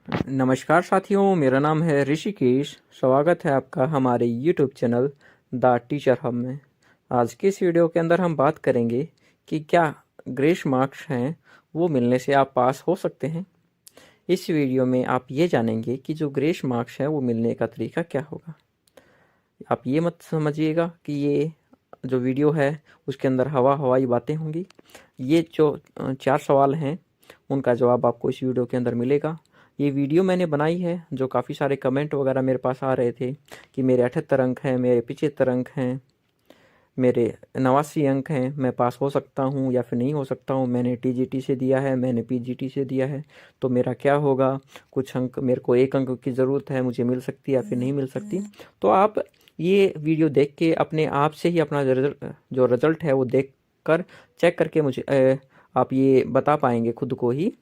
नमस्कार साथियों, मेरा नाम है ऋषिकेश। स्वागत है आपका हमारे YouTube channel the teacher hub में। आज के इस वीडियो के अंदर हम बात करेंगे कि क्या ग्रेस मार्क्स हैं वो मिलने से आप पास हो सकते हैं। इस वीडियो में आप ये जानेंगे कि जो ग्रेस मार्क्स हैं वो मिलने का तरीका क्या होगा। आप ये मत समझिएगा कि ये जो वीडियो है उसके अंदर हवाई बातें होंगी। ये जो 4 सवाल हैं उनका जवाब आपको इस वीडियो के अंदर मिलेगा। ये वीडियो मैंने बनाई है, जो काफ़ी सारे कमेंट वगैरह मेरे पास आ रहे थे कि मेरे 78 अंक हैं, मेरे 75 अंक हैं, मेरे 89 अंक हैं, मैं पास हो सकता हूँ या फिर नहीं हो सकता हूँ। मैंने टीजीटी से दिया है, मैंने पीजीटी से दिया है, तो मेरा क्या होगा। कुछ अंक, मेरे को 1 अंक की ज़रूरत है, मुझे मिल सकती है या फिर नहीं मिल सकती। तो आप ये वीडियो देख के अपने आप से ही अपना जो रिज़ल्ट है वो देख कर चेक करके मुझे आप ये बता पाएंगे, खुद को ही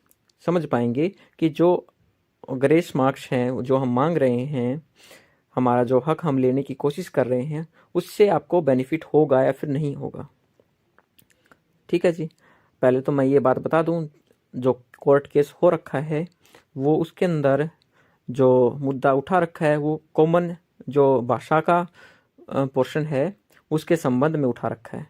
समझ पाएंगे कि जो ग्रेस मार्क्स हैं जो हम मांग रहे हैं, हमारा जो हक हम लेने की कोशिश कर रहे हैं, उससे आपको बेनिफिट होगा या फिर नहीं होगा। ठीक है जी। पहले तो मैं ये बात बता दूं, जो कोर्ट केस हो रखा है वो उसके अंदर जो मुद्दा उठा रखा है वो कॉमन जो भाषा का पोर्शन है उसके संबंध में उठा रखा है।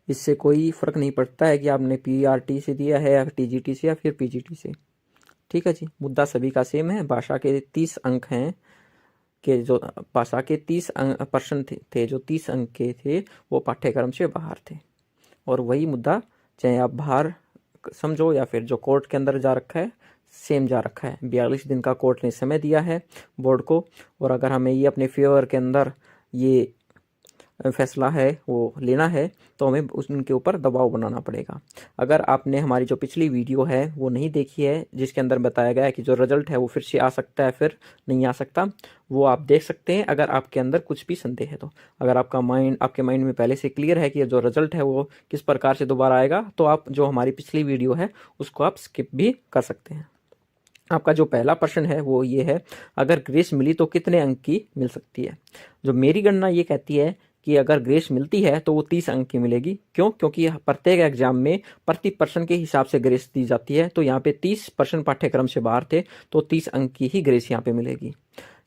इससे कोई फ़र्क नहीं पड़ता है कि आपने पीआरटी से दिया है या टीजीटी से या फिर पीजीटी से। ठीक है जी, मुद्दा सभी का सेम है। भाषा के 30 अंक हैं कि जो भाषा के 30 प्रश्न थे जो 30 अंक के थे वो पाठ्यक्रम से बाहर थे। और वही मुद्दा चाहे आप बाहर समझो या फिर जो कोर्ट के अंदर जा रखा है, सेम जा रखा है। 42 दिन का कोर्ट ने समय दिया है बोर्ड को, और अगर हमें ये अपने फेवर के अंदर ये फैसला है वो लेना है तो हमें उनके ऊपर दबाव बनाना पड़ेगा। अगर आपने हमारी जो पिछली वीडियो है वो नहीं देखी है, जिसके अंदर बताया गया है कि जो रिजल्ट है वो फिर से आ सकता है फिर नहीं आ सकता, वो आप देख सकते हैं अगर आपके अंदर कुछ भी संदेह है तो। अगर आपके माइंड में पहले से क्लियर है कि जो रिजल्ट है वो किस प्रकार से दोबारा आएगा, तो आप जो हमारी पिछली वीडियो है उसको आप स्किप भी कर सकते हैं। आपका जो पहला प्रश्न है वो ये है, अगर ग्रेस मिली तो कितने अंक की मिल सकती है। जो मेरी गणना ये कहती है कि अगर ग्रेस मिलती है तो वो 30 अंक की मिलेगी। क्यों? क्योंकि प्रत्येक एग्जाम में प्रति पर्सन के हिसाब से ग्रेस दी जाती है। तो यहाँ पे 30 पर्सन पाठ्यक्रम से बाहर थे तो 30 अंक की ही ग्रेस यहाँ पे मिलेगी।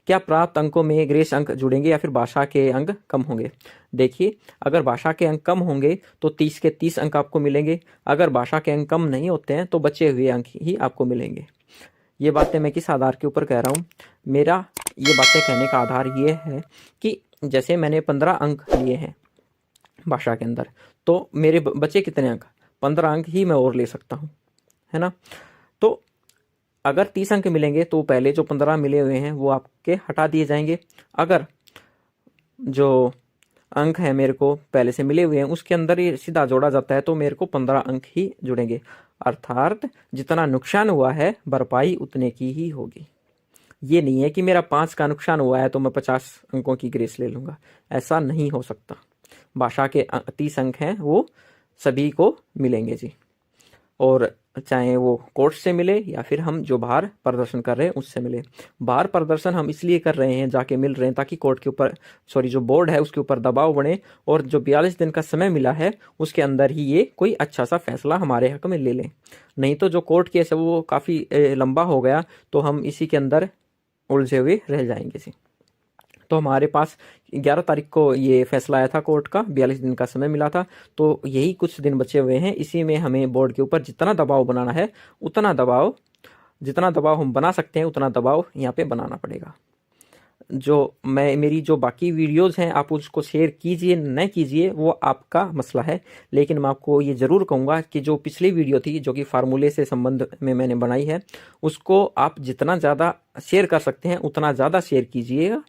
क्या प्राप्त अंकों में ग्रेस अंक जुड़ेंगे या फिर भाषा के अंक कम होंगे? देखिए, अगर भाषा के अंक कम होंगे तो 30 के 30 अंक आपको मिलेंगे। अगर भाषा के अंक कम नहीं होते हैं तो बचे हुए अंक ही आपको मिलेंगे। ये बातें मैं किस आधार के ऊपर कह रहा हूँ? मेरा ये बातें कहने का आधार ये है कि जैसे मैंने 15 अंक लिए हैं भाषा के अंदर, तो मेरे बचे कितने अंक? 15 अंक ही मैं और ले सकता हूँ, है ना। तो अगर 30 अंक मिलेंगे तो पहले जो 15 मिले हुए हैं वो आपके हटा दिए जाएंगे। अगर जो अंक है मेरे को पहले से मिले हुए हैं उसके अंदर ही सीधा जोड़ा जाता है तो मेरे को 15 अंक ही जुड़ेंगे। अर्थात जितना नुकसान हुआ है भरपाई उतने की ही होगी। ये नहीं है कि मेरा 5 का नुकसान हुआ है तो मैं 50 अंकों की ग्रेस ले लूँगा, ऐसा नहीं हो सकता। भाषा के 30 अंक हैं वो सभी को मिलेंगे जी, और चाहे वो कोर्ट से मिले या फिर हम जो बाहर प्रदर्शन कर रहे हैं उससे मिले। बाहर प्रदर्शन हम इसलिए कर रहे हैं, जाके मिल रहे हैं, ताकि कोर्ट के ऊपर जो बोर्ड है उसके ऊपर दबाव बने और जो 42 दिन का समय मिला है उसके अंदर ही ये कोई अच्छा सा फैसला हमारे हक में ले लें। नहीं तो जो कोर्ट केस है वो काफ़ी लंबा हो गया तो हम इसी के अंदर उलझे हुए रह जाएंगे जी। तो हमारे पास 11 तारीख को ये फैसला आया था कोर्ट का, 42 दिन का समय मिला था, तो यही कुछ दिन बचे हुए हैं। इसी में हमें बोर्ड के ऊपर जितना दबाव बनाना है उतना दबाव, जितना दबाव हम बना सकते हैं उतना दबाव यहाँ पे बनाना पड़ेगा। मेरी जो बाकी वीडियोस हैं आप उसको शेयर कीजिए न कीजिए वो आपका मसला है, लेकिन मैं आपको ये ज़रूर कहूँगा कि जो पिछली वीडियो थी जो कि फार्मूले से संबंध में मैंने बनाई है, उसको आप जितना ज़्यादा शेयर कर सकते हैं उतना ज़्यादा शेयर कीजिएगा,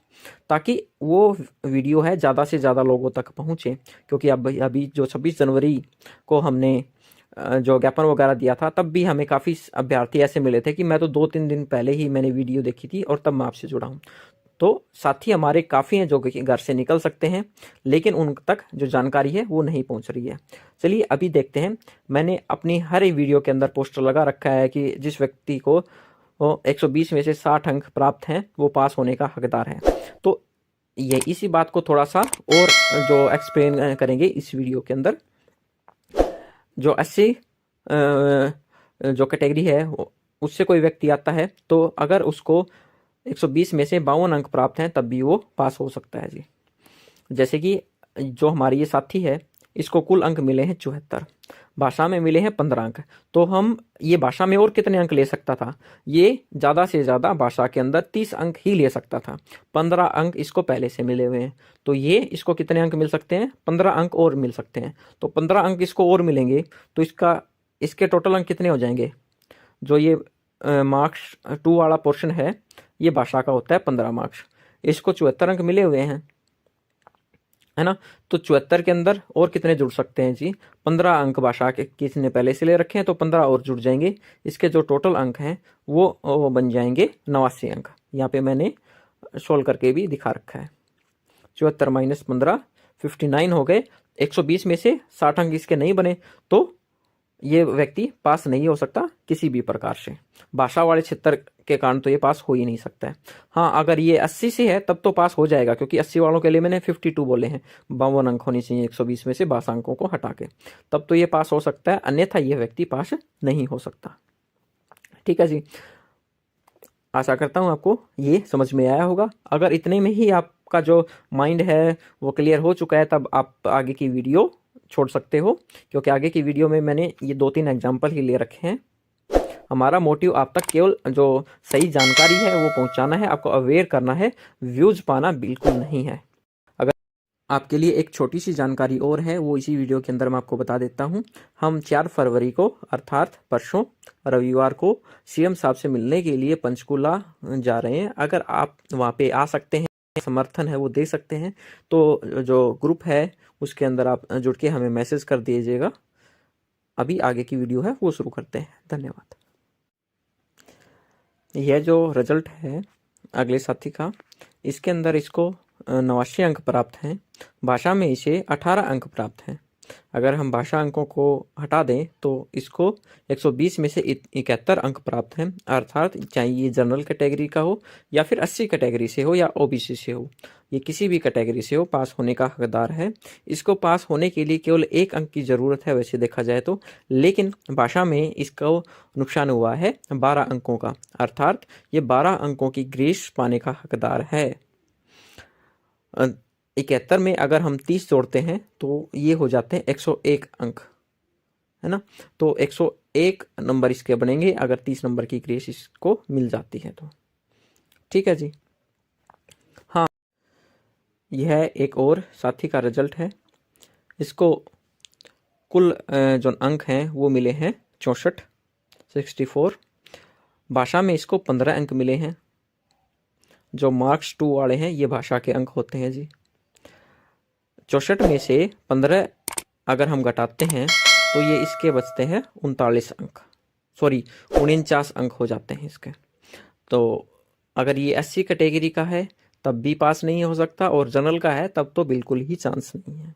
ताकि वो वीडियो है ज़्यादा से ज़्यादा लोगों तक पहुँचे। क्योंकि अब अभी जो 26 जनवरी को हमने जो ज्ञापन वगैरह दिया था तब भी हमें काफ़ी अभ्यर्थी ऐसे मिले थे कि मैं तो 2-3 दिन पहले ही मैंने वीडियो देखी थी और तब मैं आपसे जुड़ा हूँ। तो साथी हमारे काफ़ी हैं जो कि घर से निकल सकते हैं, लेकिन उन तक जो जानकारी है वो नहीं पहुंच रही है। चलिए अभी देखते हैं। मैंने अपनी हर एक वीडियो के अंदर पोस्टर लगा रखा है कि जिस व्यक्ति को 120 में से 60 अंक प्राप्त हैं वो पास होने का हकदार है। तो ये इसी बात को थोड़ा सा और जो एक्सप्लेन करेंगे इस वीडियो के अंदर। जो 80 जो कैटेगरी है उससे कोई व्यक्ति आता है तो अगर उसको 120 में से 52 अंक प्राप्त हैं तब भी वो पास हो सकता है जी। जैसे कि जो हमारी ये साथी है, इसको कुल अंक मिले हैं 74, भाषा में मिले हैं 15 अंक। तो हम ये भाषा में और कितने अंक ले सकता था? ये ज़्यादा से ज़्यादा भाषा के अंदर 30 अंक ही ले सकता था। 15 अंक इसको पहले से मिले हुए हैं, तो ये इसको कितने अंक मिल सकते हैं? 15 अंक और मिल सकते हैं। तो 15 अंक इसको और मिलेंगे तो इसके टोटल अंक कितने हो जाएंगे? जो ये मार्क्स 2 वाला पोर्शन है, ये भाषा का होता है 15 मार्क्स। इसको 74 अंक मिले हुए हैं, है ना। तो 74 के अंदर और कितने जुड़ सकते हैं जी? 15 अंक भाषा के किसने पहले से ले रखे हैं, तो 15 और जुड़ जाएंगे। इसके जो टोटल अंक हैं वो बन जाएंगे 89 अंक। यहाँ पे मैंने सोल्व करके भी दिखा रखा है। 74 माइनस 15 59 हो गए। 120 में से 60 अंक इसके नहीं बने तो ये व्यक्ति पास नहीं हो सकता किसी भी प्रकार से। भाषा वाले क्षेत्र के कारण तो ये पास हो ही नहीं सकता है। हाँ, अगर ये 80 से है तब तो पास हो जाएगा, क्योंकि 80 वालों के लिए मैंने 52 बोले हैं। 52 अंक होने चाहिए 120 में से भाषा अंकों को हटा के, तब तो ये पास हो सकता है, अन्यथा ये व्यक्ति पास नहीं हो सकता। ठीक है जी, आशा करता हूँ आपको ये समझ में आया होगा। अगर इतने में ही आपका जो माइंड है वो क्लियर हो चुका है, तब आप आगे की वीडियो छोड़ सकते हो, क्योंकि आगे की वीडियो में मैंने ये 2-3 एग्जाम्पल ही ले रखे हैं। हमारा मोटिव आप तक केवल जो सही जानकारी है वो पहुंचाना है, आपको अवेयर करना है, व्यूज पाना बिल्कुल नहीं है। अगर आपके लिए एक छोटी सी जानकारी और है, वो इसी वीडियो के अंदर मैं आपको बता देता हूं। हम 4 फरवरी को अर्थात परसों रविवार को सीएम साहब से मिलने के लिए पंचकुला जा रहे हैं। अगर आप वहाँ पे आ सकते हैं, समर्थन है वो दे सकते हैं, तो जो ग्रुप है उसके अंदर आप जुड़ के हमें मैसेज कर दीजिएगा। अभी आगे की वीडियो है वो शुरू करते हैं। धन्यवाद। यह जो रिजल्ट है अगले साथी का, इसके अंदर इसको 89 अंक प्राप्त हैं। भाषा में इसे 18 अंक प्राप्त हैं। अगर हम भाषा अंकों को हटा दें तो इसको 120 में से 71 अंक प्राप्त हैं, अर्थात चाहे ये जनरल कैटेगरी का हो या फिर 80 कैटेगरी से हो या ओबीसी से हो, ये किसी भी कैटेगरी से हो, पास होने का हकदार है। इसको पास होने के लिए केवल 1 अंक की ज़रूरत है वैसे देखा जाए तो, लेकिन भाषा में इसको नुकसान हुआ है 12 अंकों का, अर्थात ये 12 अंकों की ग्रेस पाने का हकदार है। 71 में अगर हम 30 जोड़ते हैं तो ये हो जाते हैं 101 अंक, है ना। तो 101 नंबर इसके बनेंगे अगर 30 नंबर की ग्रेस इसको मिल जाती है तो। ठीक है जी। हाँ, यह एक और साथी का रिजल्ट है। इसको कुल जो अंक हैं वो मिले हैं 64। भाषा में इसको 15 अंक मिले हैं। जो मार्क्स 2 वाले हैं ये भाषा के अंक होते हैं जी। 64 में से 15 अगर हम घटाते हैं तो ये इसके बचते हैं 39 अंक, सॉरी 49 अंक हो जाते हैं इसके। तो अगर ये 80 कैटेगरी का है तब भी पास नहीं हो सकता, और जनरल का है तब तो बिल्कुल ही चांस नहीं है।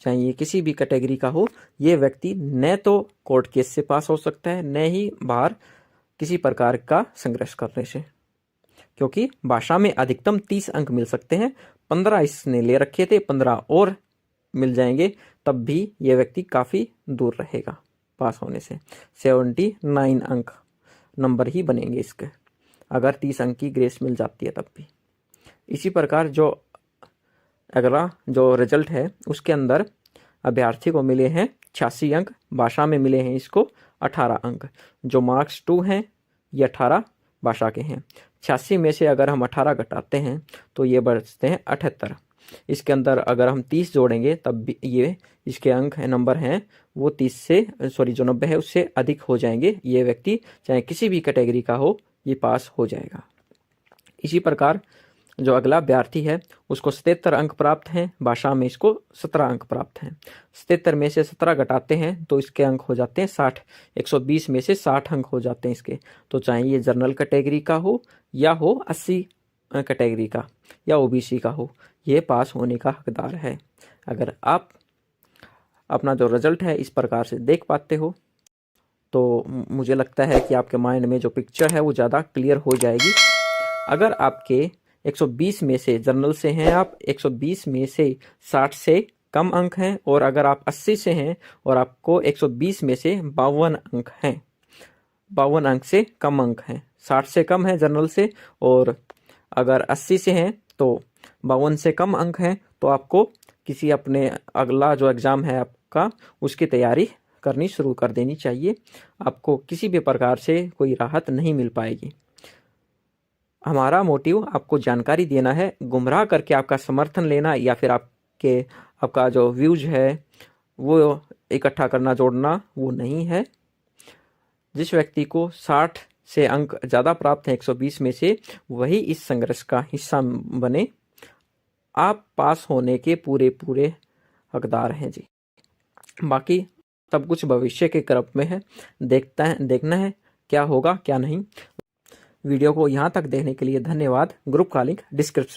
चाहे ये किसी भी कैटेगरी का हो, ये व्यक्ति न तो कोर्ट केस से पास हो सकता है, न ही बाहर किसी प्रकार का संघर्ष करने से, क्योंकि भाषा में अधिकतम 30 अंक मिल सकते हैं। 15 इसने ले रखे थे, 15 और मिल जाएंगे तब भी यह व्यक्ति काफ़ी दूर रहेगा पास होने से। 79 अंक नंबर ही बनेंगे इसके, अगर 30 अंक की ग्रेस मिल जाती है तब भी। इसी प्रकार जो अगला जो रिजल्ट है उसके अंदर अभ्यर्थी को मिले हैं 86 अंक, भाषा में मिले हैं इसको 18 अंक। जो मार्क्स 2 हैं ये 18 भाषा के हैं। 86 में से अगर हम 18 घटाते हैं तो ये बचते हैं 78। इसके अंदर अगर हम 30 जोड़ेंगे तब भी ये इसके अंक है, नंबर हैं वो 30 से सॉरी जो 90 है उससे अधिक हो जाएंगे। ये व्यक्ति चाहे किसी भी कैटेगरी का हो ये पास हो जाएगा। इसी प्रकार जो अगला अभ्यर्थी है उसको 77 अंक प्राप्त हैं, भाषा में इसको 17 अंक प्राप्त हैं। 77 में से 17 घटाते हैं तो इसके अंक हो जाते हैं 60। 120 में से 60 अंक हो जाते हैं इसके। तो चाहे ये जनरल कैटेगरी का हो या हो 80 कैटेगरी का या ओबीसी का हो, ये पास होने का हकदार है। अगर आप अपना जो रिजल्ट है इस प्रकार से देख पाते हो तो मुझे लगता है कि आपके माइंड में जो पिक्चर है वो ज़्यादा क्लियर हो जाएगी। अगर आपके 120 में से जनरल से हैं आप, 120 में से 60 से कम अंक हैं, और अगर आप 80 से हैं और आपको 120 में से 52 अंक हैं, 52 अंक से कम अंक हैं। 60 से कम है जनरल से, और अगर 80 से हैं तो 52 से कम अंक हैं तो आपको किसी अपने अगला जो एग्ज़ाम है आपका उसकी तैयारी करनी शुरू कर देनी चाहिए। आपको किसी भी प्रकार से कोई राहत नहीं मिल पाएगी। हमारा मोटिव आपको जानकारी देना है, गुमराह करके आपका समर्थन लेना या फिर आपका जो व्यूज है वो इकट्ठा करना जोड़ना वो नहीं है। जिस व्यक्ति को 60 से अंक ज़्यादा प्राप्त हैं 120 में से, वही इस संघर्ष का हिस्सा बने। आप पास होने के पूरे हकदार हैं जी। बाकी सब कुछ भविष्य के क्रम में है, देखना है क्या होगा क्या नहीं। वीडियो को यहाँ तक देखने के लिए धन्यवाद। ग्रुप का लिंक डिस्क्रिप्शन